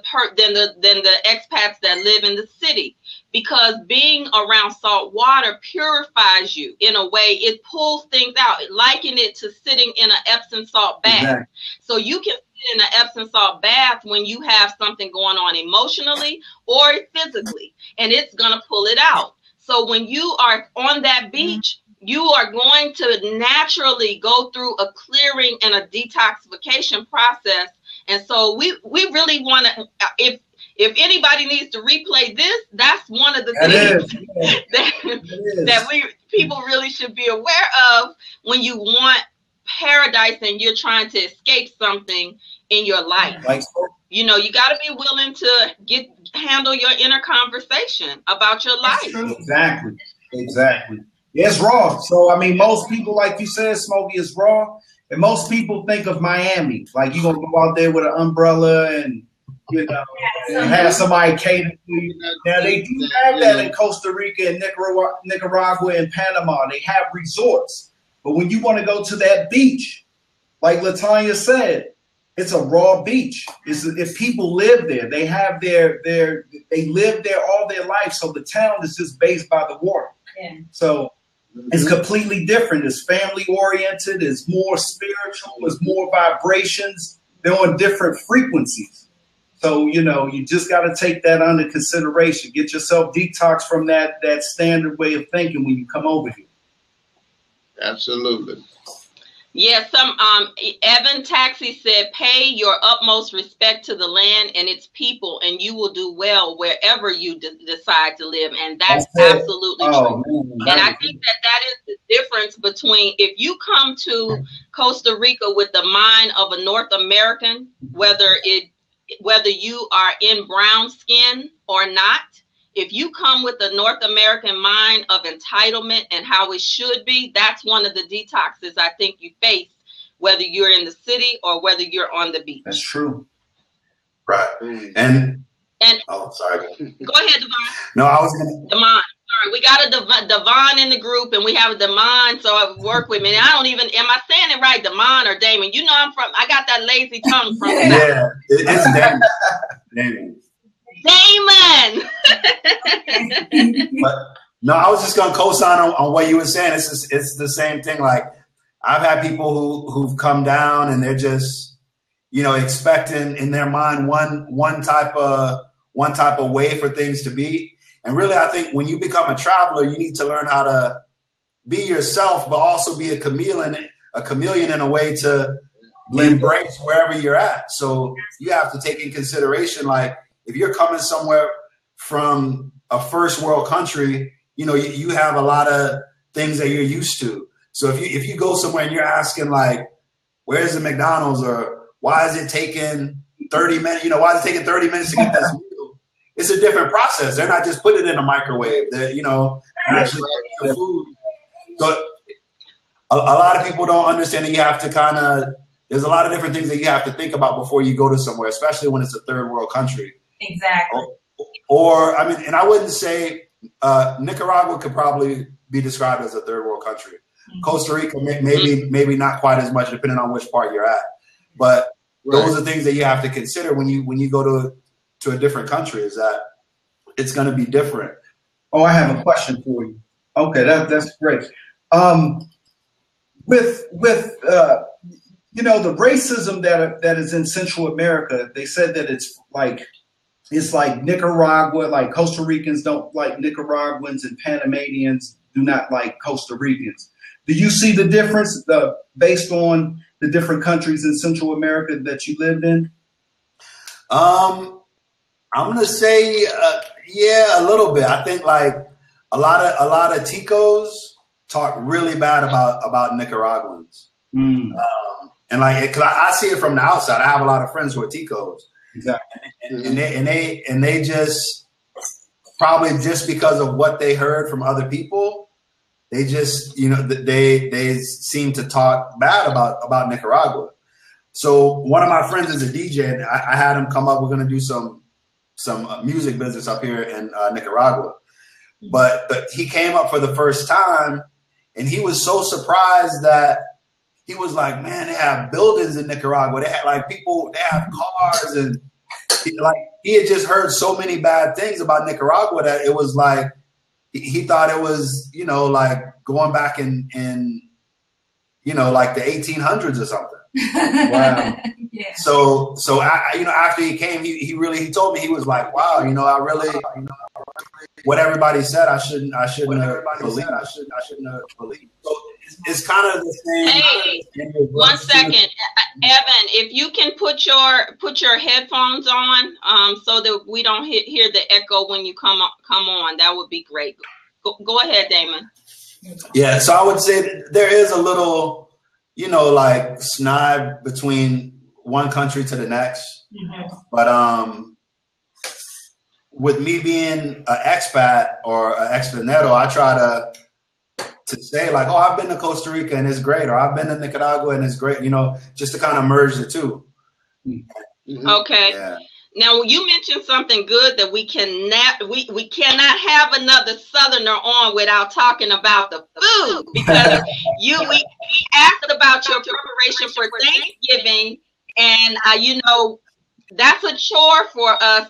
Speaker 1: expats that live in the city, because being around salt water purifies you in a way. It pulls things out. Liken it to sitting in an Epsom salt bath. Exactly. So you can sit in an Epsom salt bath when you have something going on emotionally or physically, and it's gonna pull it out. So when you are on that beach, you are going to naturally go through a clearing and a detoxification process. And so we really want to, if anybody needs to replay this, that's one of the things that people really should be aware of when you want paradise and you're trying to escape something in your life. You know, you got to be willing to handle your inner conversation about your life.
Speaker 2: Exactly. Yeah, it's raw. So, I mean, most people, like you said, Smokey, is raw. And most people think of Miami. Like, you're going to go out there with an umbrella and, you know, and have somebody cater to you. Now, they do have that in Costa Rica and Nicaragua and Panama. They have resorts. But when you want to go to that beach, like LaTanya said, it's a raw beach. If people live there, they have they live there all their life. So the town is just based by the water. Yeah. So it's completely different. It's family oriented. It's more spiritual. It's more vibrations. They're on different frequencies. So, you know, you just got to take that under consideration. Get yourself detoxed from that standard way of thinking when you come over here.
Speaker 4: Absolutely.
Speaker 1: Yeah, Evan Taxi said, pay your utmost respect to the land and its people, and you will do well wherever you decide to live. And that's absolutely true. Man, and I think that is the difference between if you come to Costa Rica with the mind of a North American, whether you are in brown skin or not, if you come with the North American mind of entitlement and how it should be, that's one of the detoxes I think you face, whether you're in the city or whether you're on the beach.
Speaker 2: That's true.
Speaker 5: Right. And oh, sorry.
Speaker 1: Go ahead, Devon.
Speaker 5: No, I was
Speaker 1: Devon. Sorry, we got a Devon in the group, and we have a Damon, so work with me. And I don't even, am I saying it right, Damon or Damon? You know I got that lazy tongue from
Speaker 5: yeah, it's Damon. Damon.
Speaker 1: Damon.
Speaker 5: But no, I was just gonna co-sign on what you were saying. It's the same thing. Like I've had people who've come down and they're just, you know, expecting in their mind one type of way for things to be. And really, I think when you become a traveler, you need to learn how to be yourself, but also be a chameleon in a way to embrace wherever you're at. So you have to take in consideration, like, if you're coming somewhere from a first world country, you know, you have a lot of things that you're used to. So if you go somewhere and you're asking, like, where's the McDonald's, or why is it taking 30 minutes? You know, why is it taking 30 minutes to get this meal? It's a different process. They're not just putting it in a microwave. They're, you know, actually the food. So a lot of people don't understand that you have to there's a lot of different things that you have to think about before you go to somewhere, especially when it's a third world country.
Speaker 3: Exactly.
Speaker 5: Or I mean, and I wouldn't say Nicaragua could probably be described as a third world country. Mm-hmm. Costa Rica, maybe not quite as much, depending on which part you're at. But those are things that you have to consider when you go to a different country, is that it's going to be different.
Speaker 2: Oh, I have a question for you. Okay, that's great. With you know, the racism that is in Central America, they said that it's like Nicaragua, like Costa Ricans don't like Nicaraguans and Panamanians do not like Costa Ricans. Do you see the difference based on the different countries in Central America that you lived in?
Speaker 5: I'm going to say, yeah, a little bit. I think like a lot of Ticos talk really bad about Nicaraguans. And like, cause I see it from the outside. I have a lot of friends who are Ticos. Exactly. And they just, probably just because of what they heard from other people, they just, you know, they seem to talk bad about Nicaragua. So one of my friends is a DJ, and I had him come up. We're going to do some music business up here in Nicaragua. But he came up for the first time, and he was so surprised that he was like, man, they have buildings in Nicaragua. They have like people, they have cars, and he had just heard so many bad things about Nicaragua that it was like he thought it was, you know, like going back in you know, like the 1800s or something. Wow. Yeah. So I, you know, after he came, he told me, he was like, wow, you know, I really, you know, what everybody said, I shouldn't have believed. So it's kind of the same.
Speaker 1: Hey, 1 second, Evan, if you can put your headphones on, so that we don't hear the echo when you come on, that would be great. Go ahead, Damon.
Speaker 5: Yeah, so I would say that there is a little, you know, like snide between one country to the next. Mm-hmm. But with me being an expat or an expatriado, I try to say like, oh, I've been to Costa Rica and it's great, or I've been to Nicaragua and it's great, just to kind of merge the two.
Speaker 4: Mm-hmm.
Speaker 1: Okay.
Speaker 5: Yeah.
Speaker 1: Now you mentioned something good that we cannot have another Southerner on without talking about the food, because we asked about your preparation for Thanksgiving, and that's a chore for us,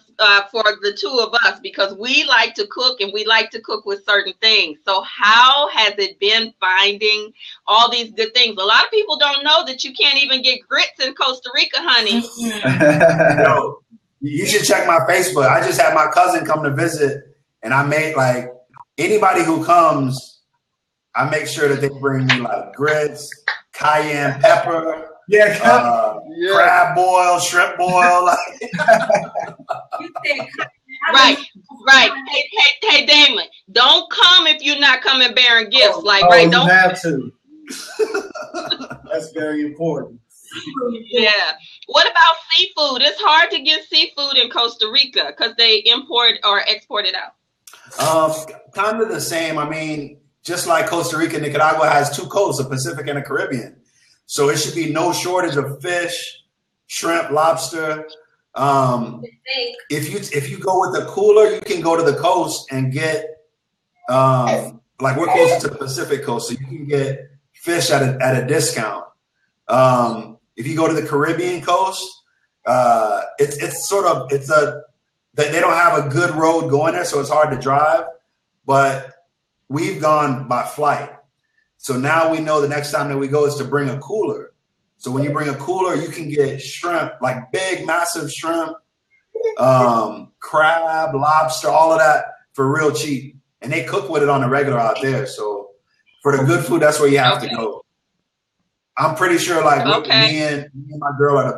Speaker 1: for the two of us, because we like to cook and we like to cook with certain things. So how has it been finding all these good things? A lot of people don't know that you can't even get grits in Costa Rica, honey.
Speaker 5: You should check my Facebook. I just had my cousin come to visit, and I made like anybody who comes, I make sure that they bring me like grits, cayenne pepper, crab boil, shrimp boil.
Speaker 1: Right. Hey, Damon, don't come if you're not coming bearing gifts.
Speaker 2: You have to. That's very important.
Speaker 1: Yeah. What about seafood? It's hard to get seafood in Costa Rica because they import or export it out.
Speaker 5: Kind of the same. I mean, just like Costa Rica, Nicaragua has two coasts, the Pacific and the Caribbean. So it should be no shortage of fish, shrimp, lobster. If you go with a cooler, you can go to the coast and get like we're closer to the Pacific coast, so you can get fish at a discount. If you go to the Caribbean coast, they don't have a good road going there, so it's hard to drive. But we've gone by flight, so now we know the next time that we go is to bring a cooler. So when you bring a cooler, you can get shrimp, like big, massive shrimp, crab, lobster, all of that for real cheap, and they cook with it on the regular out there. So for the good food, that's where you have to go. I'm pretty sure, like me and my girl are the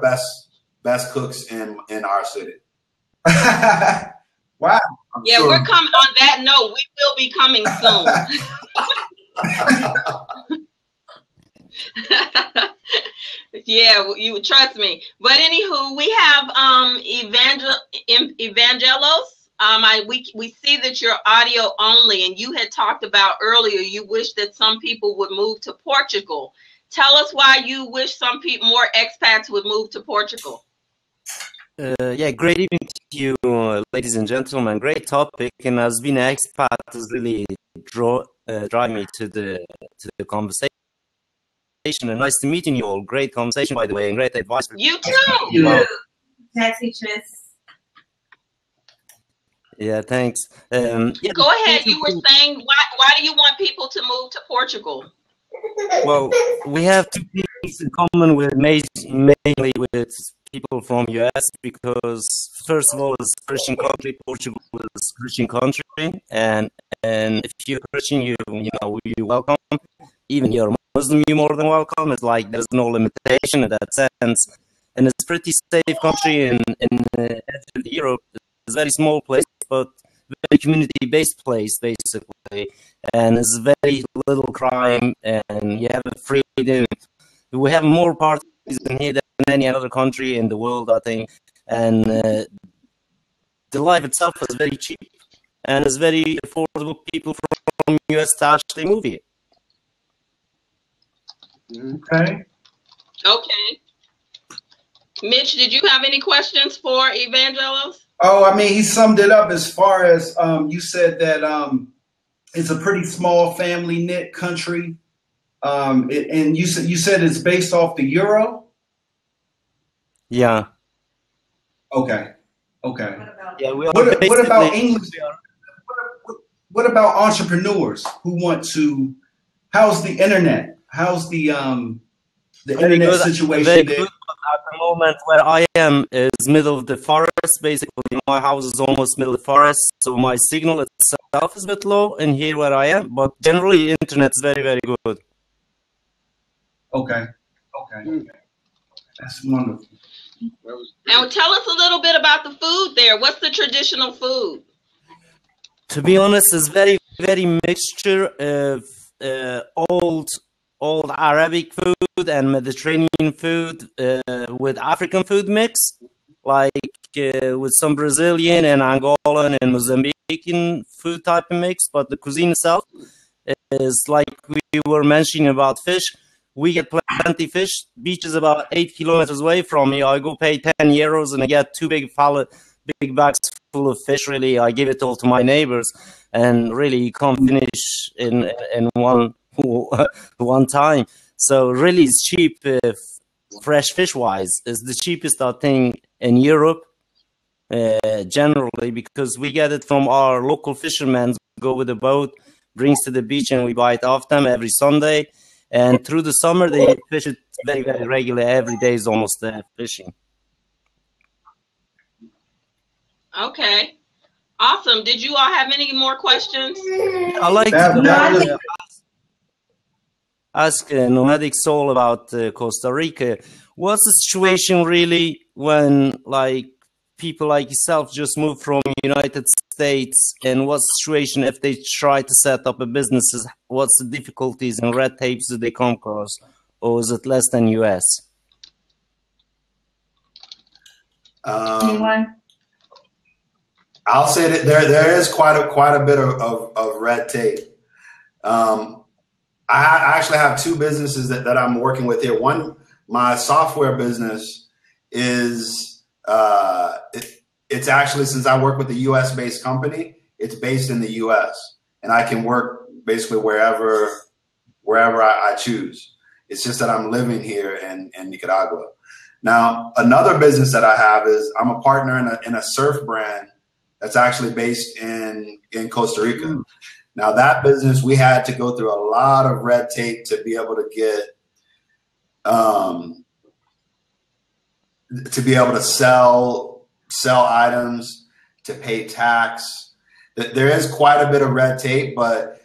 Speaker 5: best cooks in our city.
Speaker 2: Wow.
Speaker 1: We're coming. On that note, we will be coming soon. Yeah, you trust me. But anywho, we have Evangelos. We see that you're audio only, and you had talked about earlier you wish that some people would move to Portugal. Tell us why you wish more expats would move to Portugal.
Speaker 6: Great evening to you, ladies and gentlemen. Great topic, and as being an expat has really drive me to the conversation. And nice to meet you all. Great conversation, by the way, and great advice.
Speaker 1: You too.
Speaker 6: Yeah, thanks.
Speaker 1: Go ahead. You were saying why do you want people to move to Portugal?
Speaker 6: Well, we have two things in common with mainly with people from US, because first of all, it's a Christian country. Portugal is a Christian country, and if you're Christian, you're welcome. Even you're Muslim, you're more than welcome. It's like there's no limitation in that sense, and it's a pretty safe country. In Europe, it's a very small place, but very community-based place, basically, and it's very little crime, and you have a freedom. We have more parties in here than any other country in the world, I think, and the life itself is very cheap, and it's very affordable. People from US to actually move here.
Speaker 2: Okay.
Speaker 1: Mitch, did you have any questions for Evangelos?
Speaker 2: Oh, I mean, he summed it up as far as you said that it's a pretty small family knit country, and you said it's based off the euro.
Speaker 6: Yeah.
Speaker 2: Okay.
Speaker 6: Yeah.
Speaker 2: What about English? What about entrepreneurs who want to? How's the internet? How's the internet
Speaker 6: good,
Speaker 2: situation
Speaker 6: very
Speaker 2: there?
Speaker 6: good. At the moment where I am is middle of the forest. Basically, my house is almost middle of the forest, so my signal itself is a bit low in here where I am. But generally, internet is very, very good.
Speaker 2: Okay. That's wonderful.
Speaker 1: Now, tell us a little bit about the food there. What's the traditional food?
Speaker 6: To be honest, it's very, very mixture of old Arabic food and Mediterranean food with African food mix. Like with some Brazilian and Angolan and Mozambican food type of mix, but the cuisine itself is like we were mentioning about fish. We get plenty fish. Beach is about 8 kilometers away from me. I go pay 10 euros and I get two big bags full of fish. Really, I give it all to my neighbors, and really you can't finish in one time. So really, it's cheap. Fresh fish wise, is the cheapest I think in Europe generally, because we get it from our local fishermen. Go with the boat, brings to the beach, and we buy it off them every Sunday. And through the summer, they fish it very, very regularly. Every day is almost fishing.
Speaker 1: Okay. Awesome. Did you all have any more questions?
Speaker 6: I like to ask Nomadic Soul about Costa Rica. What's the situation really when like people like yourself just moved from United States, and what's the situation if they try to set up a business? What's the difficulties and red tapes that they come across, or is it less than US?
Speaker 3: Anyone?
Speaker 5: I'll say that there is quite a bit of red tape. I actually have two businesses that I'm working with here. One, my software business is it's actually, since I work with a US based company, it's based in the US, and I can work basically wherever I choose. It's just that I'm living here in Nicaragua. Now, another business that I have is I'm a partner in a surf brand that's actually based in Costa Rica. Now, that business, we had to go through a lot of red tape to be able to get to be able to sell items, to pay tax. There is quite a bit of red tape, but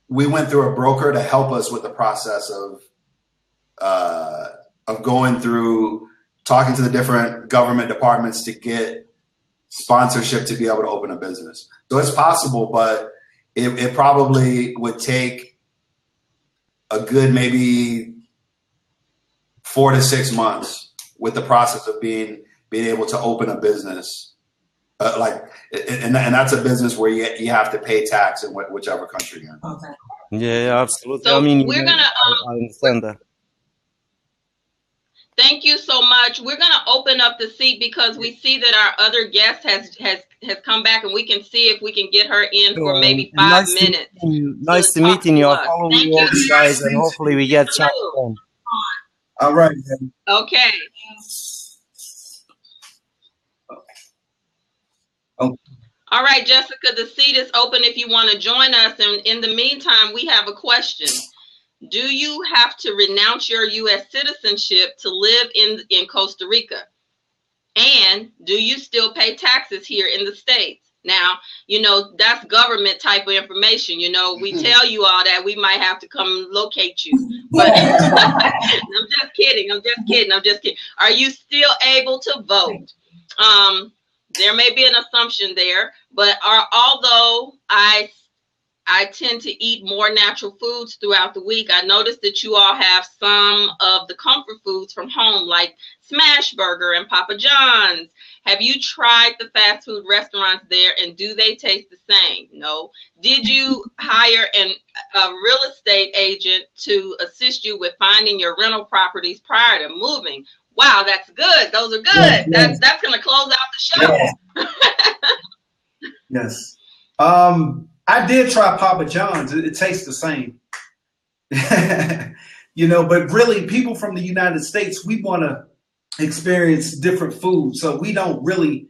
Speaker 5: we went through a broker to help us with the process of going through, talking to the different government departments to get sponsorship to be able to open a business. So it's possible, but it probably would take a good maybe 4 to 6 months with the process of being able to open a business, and that's a business where you have to pay tax in whichever country you're in.
Speaker 3: Okay.
Speaker 6: Yeah, absolutely.
Speaker 1: So
Speaker 6: I mean,
Speaker 1: we're gonna.
Speaker 6: I understand that.
Speaker 1: Thank you so much. We're gonna open up the seat because we see that our other guest has come back, and we can see if we can get her in for maybe 5 minutes.
Speaker 6: Nice to meet you. I'll follow you all guys, and hopefully we get chat.
Speaker 2: All right.
Speaker 1: Okay.
Speaker 2: Oh.
Speaker 1: All right, Jessica, the seat is open if you want to join us. And in the meantime, we have a question. Do you have to renounce your U.S. citizenship to live in Costa Rica? And do you still pay taxes here in the States? Now, you know, that's government type of information. You know, we tell you all that, we might have to come locate you. But I'm just kidding. Are you still able to vote? There may be an assumption there, but although I tend to eat more natural foods throughout the week, I noticed that you all have some of the comfort foods from home, like Smash Burger and Papa John's. Have you tried the fast food restaurants there, and do they taste the same? No. Did you hire a real estate agent to assist you with finding your rental properties prior to moving? Wow, that's good. Those are good. Yes. That's going to close out the show.
Speaker 2: Yes. I did try Papa John's. It tastes the same. You know, but really people from the United States, we want to experience different food. So we don't really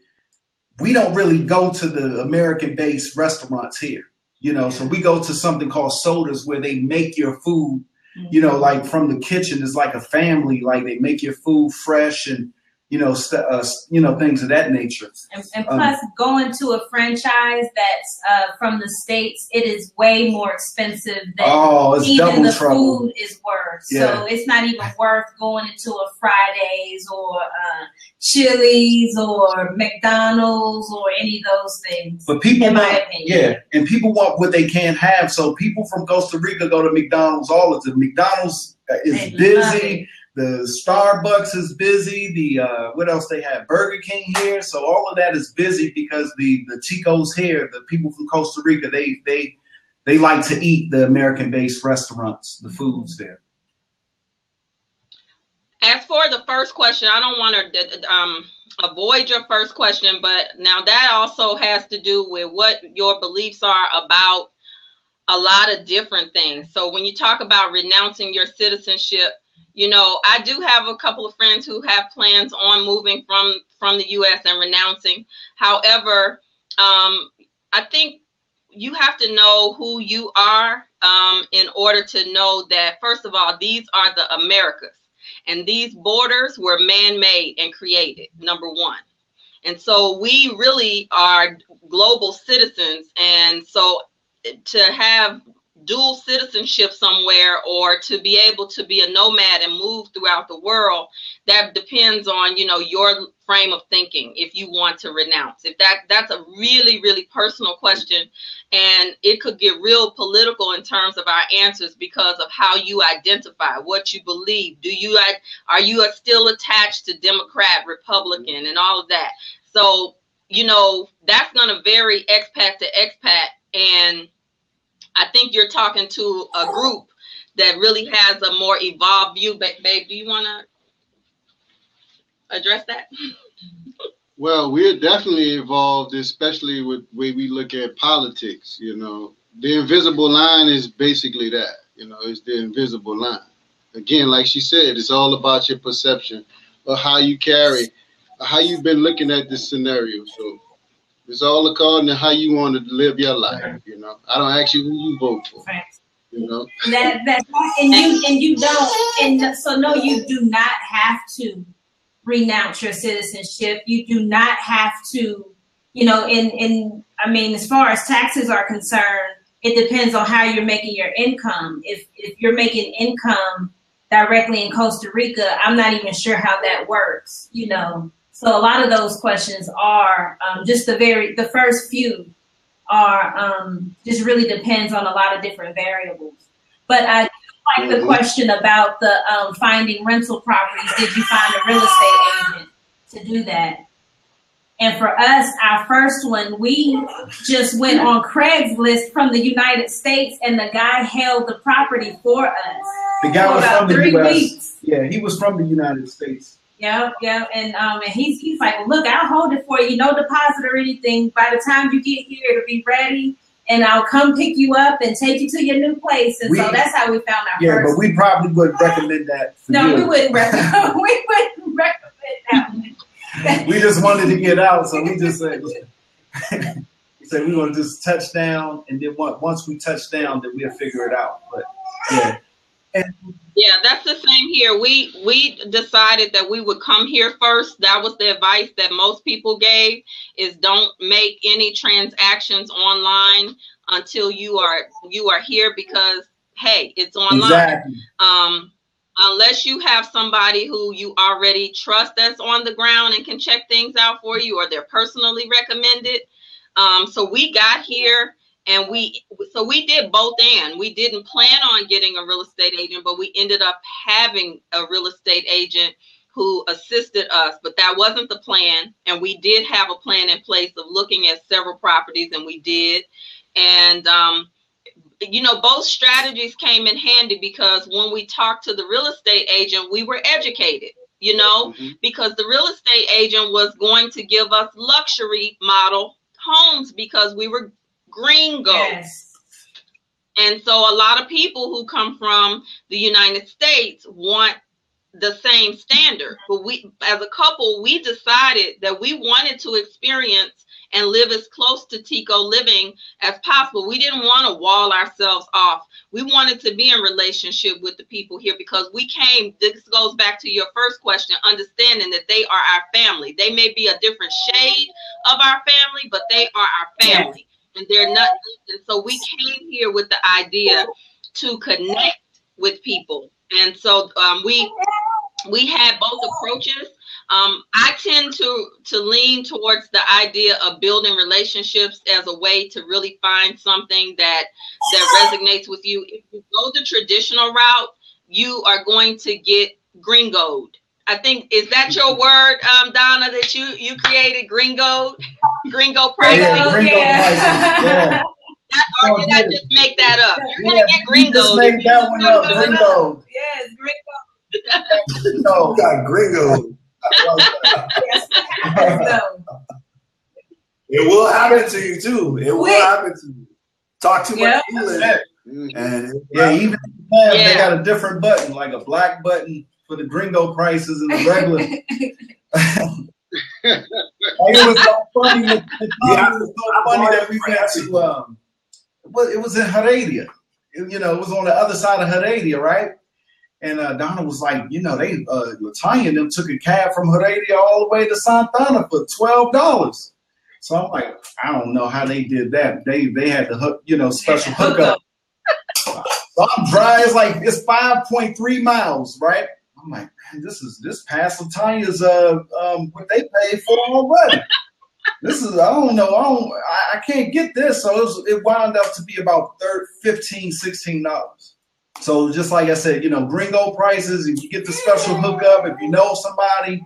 Speaker 2: go to the American-based restaurants here, you know. So we go to something called Sodas, where they make your food, you know, like from the kitchen. It's like a family, like they make your food fresh and, you know, things of that nature.
Speaker 3: And plus, going to a franchise that's from the States, it is way more expensive than even the food is worth. Yeah. So it's not even worth going into a Fridays or Chili's or McDonald's or any of those things.
Speaker 2: But people
Speaker 3: in my opinion.
Speaker 2: And people want what they can't have. So people from Costa Rica go to McDonald's all the time. McDonald's is busy. Starbucks is busy. The what else they have? Burger King here. So all of that is busy because the Chicos here, the people from Costa Rica, they like to eat the American-based restaurants, the foods there.
Speaker 1: As for the first question, I don't want to avoid your first question, but now that also has to do with what your beliefs are about a lot of different things. So when you talk about renouncing your citizenship, you know, I do have a couple of friends who have plans on moving from the U.S. and renouncing. However, I think you have to know who you are in order to know that, first of all, these are the Americas. And these borders were man-made and created, number one. And so we really are global citizens. And so to have dual citizenship somewhere, or to be able to be a nomad and move throughout the world, that depends on, you know, your frame of thinking. If you want to renounce, if that's a really, really personal question, and it could get real political in terms of our answers because of how you identify, what you believe. Are you still attached to Democrat, Republican, and all of that? So, you know, that's going to vary expat to expat. And I think you're talking to a group that really has a more evolved view. Babe, do you want to address that?
Speaker 4: Well, we're definitely evolved, especially with the way we look at politics. You know, the invisible line is basically that. You know, it's the invisible line. Again, like she said, it's all about your perception of how you carry, how you've been looking at this scenario. So it's all according to how you want to live your life. You know, I don't ask you who you vote for. You know,
Speaker 3: that's right. And you don't. And so no, you do not have to renounce your citizenship. You do not have to, you know, I mean, as far as taxes are concerned, it depends on how you're making your income. If you're making income directly in Costa Rica, I'm not even sure how that works, you know. So a lot of those questions are just the first few are just really depends on a lot of different variables. But I do like the question about the finding rental properties. Did you find a real estate agent to do that? And for us, our first one, we just went on Craigslist from the United States, and the guy held the property for us.
Speaker 2: The guy was
Speaker 3: about
Speaker 2: from the
Speaker 3: 3
Speaker 2: US.
Speaker 3: weeks.
Speaker 2: Yeah, he was from the United States.
Speaker 3: Yeah, and he's like, well, look, I'll hold it for you, no deposit or anything. By the time you get here, it'll be ready, and I'll come pick you up and take you to your new place. And so that's how we found our first. Yeah, but
Speaker 2: we probably wouldn't recommend that.
Speaker 3: We wouldn't recommend. We wouldn't recommend that one.
Speaker 2: We just wanted to get out, so we just said, we're gonna just touch down, and then once we touch down, then we'll figure it out. But yeah.
Speaker 1: Yeah, that's the same here. We decided that we would come here first. That was the advice that most people gave, is don't make any transactions online until you are here, because hey, it's online.
Speaker 2: Exactly.
Speaker 1: Unless you have somebody who you already trust that's on the ground and can check things out for you, or they're personally recommended. So we got here. And we did both, and we didn't plan on getting a real estate agent, but we ended up having a real estate agent who assisted us. But that wasn't the plan. And we did have a plan in place of looking at several properties, and we did. And, you know, both strategies came in handy, because when we talked to the real estate agent, we were educated, you know, because the real estate agent was going to give us luxury model homes because we were gringos. Yes. And so a lot of people who come from the United States want the same standard. But we, as a couple, we decided that we wanted to experience and live as close to Tico living as possible. We didn't want to wall ourselves off. We wanted to be in relationship with the people here, because we came, this goes back to your first question, understanding that they are our family. They may be a different shade of our family, but they are our family. And they're not, and so we came here with the idea to connect with people. And so we had both approaches. I tend to lean towards the idea of building relationships as a way to really find something that resonates with you. If you go the traditional route, you are going to get gringoed. I think, is that your word, Donna, that you created, gringo pricing?
Speaker 2: Yeah, gringo pricing. Yeah.
Speaker 1: Or did I just make that up? You're gonna get
Speaker 2: You just
Speaker 1: gringoed.
Speaker 2: made that one up, gringo.
Speaker 3: Yes, gringo.
Speaker 2: No.
Speaker 5: You got gringo.
Speaker 3: Yes, so.
Speaker 5: It will happen to you too. It will happen to you. Talk too much English. And
Speaker 2: Yeah, even in Japan, they got a different button, like a black button for the gringo prices and the regular. It was so funny. It was so funny that we went to. It was in Heredia. It was on the other side of Heredia, right? And Donna was like, they Latanya them took a cab from Heredia all the way to Santana for $12. So I'm like, I don't know how they did that. They had the hook, special hookup. So I'm dry. It's 5.3 miles, right? I'm like, man, this past Latanya's what they paid for already. This is, I don't know, I can't get this. So it wound up to be about $15, $16. So just like I said, gringo prices, if you get the special hookup, if you know somebody,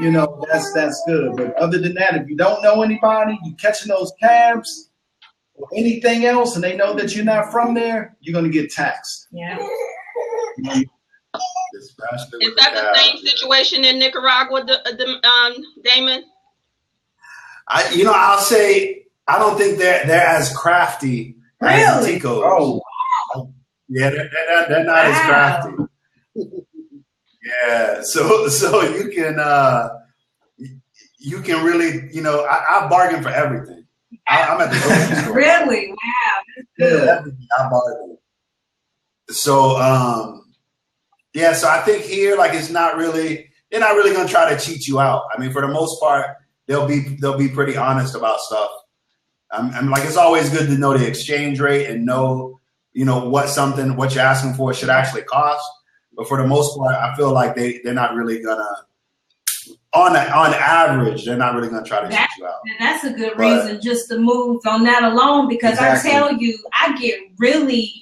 Speaker 2: that's good. But other than that, if you don't know anybody, you catching those cabs or anything else, and they know that you're not from there, you're going to get taxed.
Speaker 3: Yeah.
Speaker 1: Is that the same situation in Nicaragua, Damon?
Speaker 5: I'll say I don't think they're as crafty as the Ticos.
Speaker 2: Oh,
Speaker 5: yeah, they're not as crafty. Yeah, so you can really, I bargain for everything. I'm at the grocery store.
Speaker 3: Really? Wow.
Speaker 5: Yeah, I bargain. So so I think here, it's not really, they're not really gonna try to cheat you out. I mean, for the most part, they'll be pretty honest about stuff. I'm it's always good to know the exchange rate and know, what you're asking for should actually cost. But for the most part, I feel like they're not really gonna, on average, they're not really gonna try to cheat you out.
Speaker 3: That's a good reason just to move on that alone, because exactly. I tell you, I get really,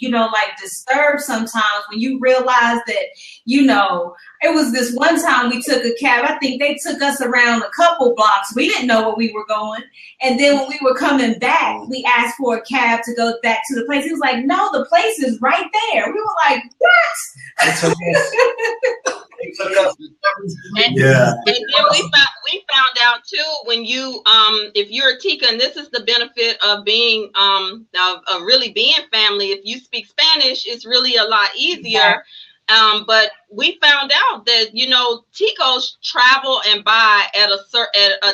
Speaker 3: disturbed sometimes when you realize that, it was this one time we took a cab. I think they took us around a couple blocks. We didn't know where we were going. And then when we were coming back, we asked for a cab to go back to the place. He was like, no, the place is right there. We were like, what?
Speaker 1: And then we found out too, when you if you're a Tica, and this is the benefit of being of really being family, if you speak Spanish, it's really a lot easier. But we found out that Ticos travel and buy at a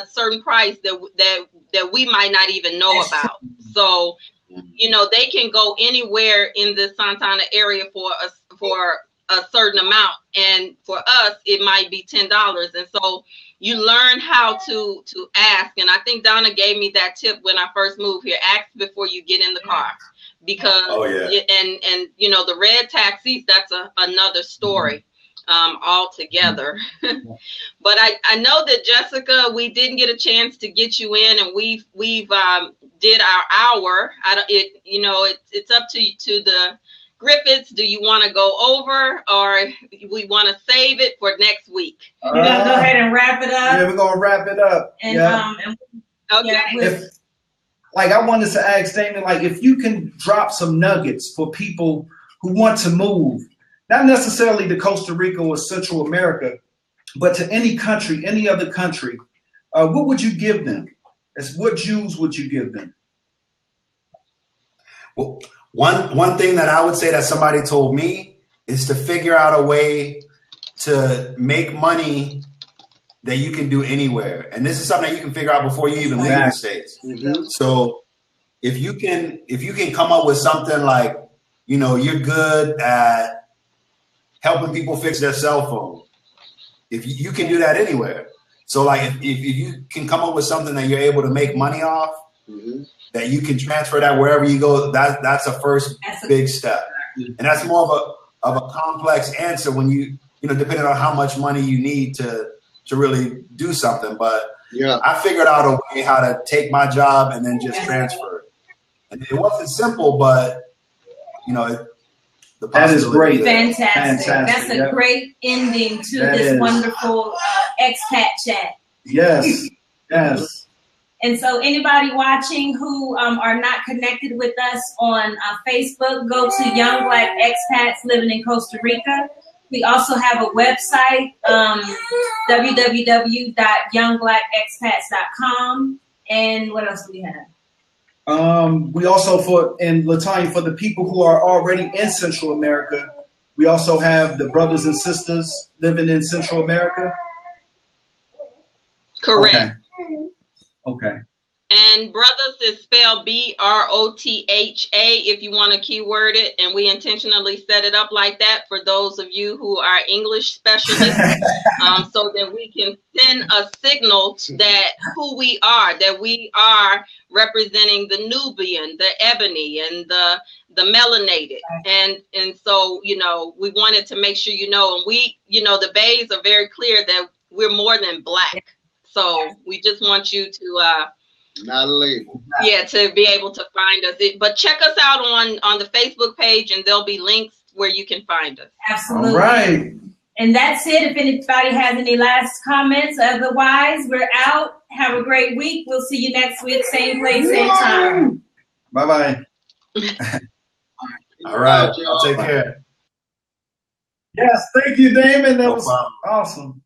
Speaker 1: certain price that we might not even know about. So they can go anywhere in the Santana area for a certain amount, and for us it might be $10. And so you learn how to ask. And I think Donna gave me that tip when I first moved here: ask before you get in the car, because and the red taxis, that's another story altogether. But I know that, Jessica, we didn't get a chance to get you in, and we've did our hour. It's up to the Griffiths. Do you want to go over, or we want to save it for next week?
Speaker 3: We're gonna go ahead and wrap it up.
Speaker 2: Yeah, we're gonna wrap it up.
Speaker 3: And
Speaker 1: okay.
Speaker 2: I wanted to ask Damon, if you can drop some nuggets for people who want to move, not necessarily to Costa Rica or Central America, but to any country, any other country, what would you give them? What Jews would you give them?
Speaker 5: Well, one thing that I would say that somebody told me is to figure out a way to make money that you can do anywhere. And this is something that you can figure out before you even leave the States. Mm-hmm. So if you can come up with something like, you're good at helping people fix their cell phone. If you can do that anywhere. So if you can come up with something that you're able to make money off, mm-hmm. that you can transfer that wherever you go, that's a first big step. And that's more of a complex answer when depending on how much money you need to really do something. But I figured out a way how to take my job and then just transfer it. And it wasn't simple, but the
Speaker 2: That is great.
Speaker 3: Fantastic. That's a
Speaker 2: Yep.
Speaker 3: great ending to
Speaker 2: That
Speaker 3: this
Speaker 2: is.
Speaker 3: wonderful expat chat.
Speaker 2: Yes, yes.
Speaker 3: And so anybody watching who are not connected with us on Facebook, go to Young Black Expats Living in Costa Rica. We also have a website, www.youngblackexpats.com. And what else do we have?
Speaker 2: We also Latanya, for the people who are already in Central America, we also have the brothers and sisters living in Central America.
Speaker 1: Correct.
Speaker 2: Okay.
Speaker 1: And brothers is spelled BROTHA if you want to keyword it. And we intentionally set it up like that for those of you who are English specialists, so that we can send a signal that who we are, that we are representing the Nubian, the ebony, and the melanated. And so, you know, we wanted to make sure you know, and we, you know, the Bays are very clear that we're more than black. So we just want you to
Speaker 4: not a label.
Speaker 1: yeah, to be able to find us. But check us out on the Facebook page, and there'll be links where you can find us.
Speaker 3: Absolutely.
Speaker 2: All right.
Speaker 3: And that's it. If anybody has any last comments, otherwise we're out. Have a great week. We'll see you next week, same place, same time.
Speaker 2: Bye-bye.
Speaker 5: All right. Take care.
Speaker 2: Yes, thank you, Damon. That
Speaker 5: No
Speaker 2: was
Speaker 5: problem.
Speaker 2: awesome.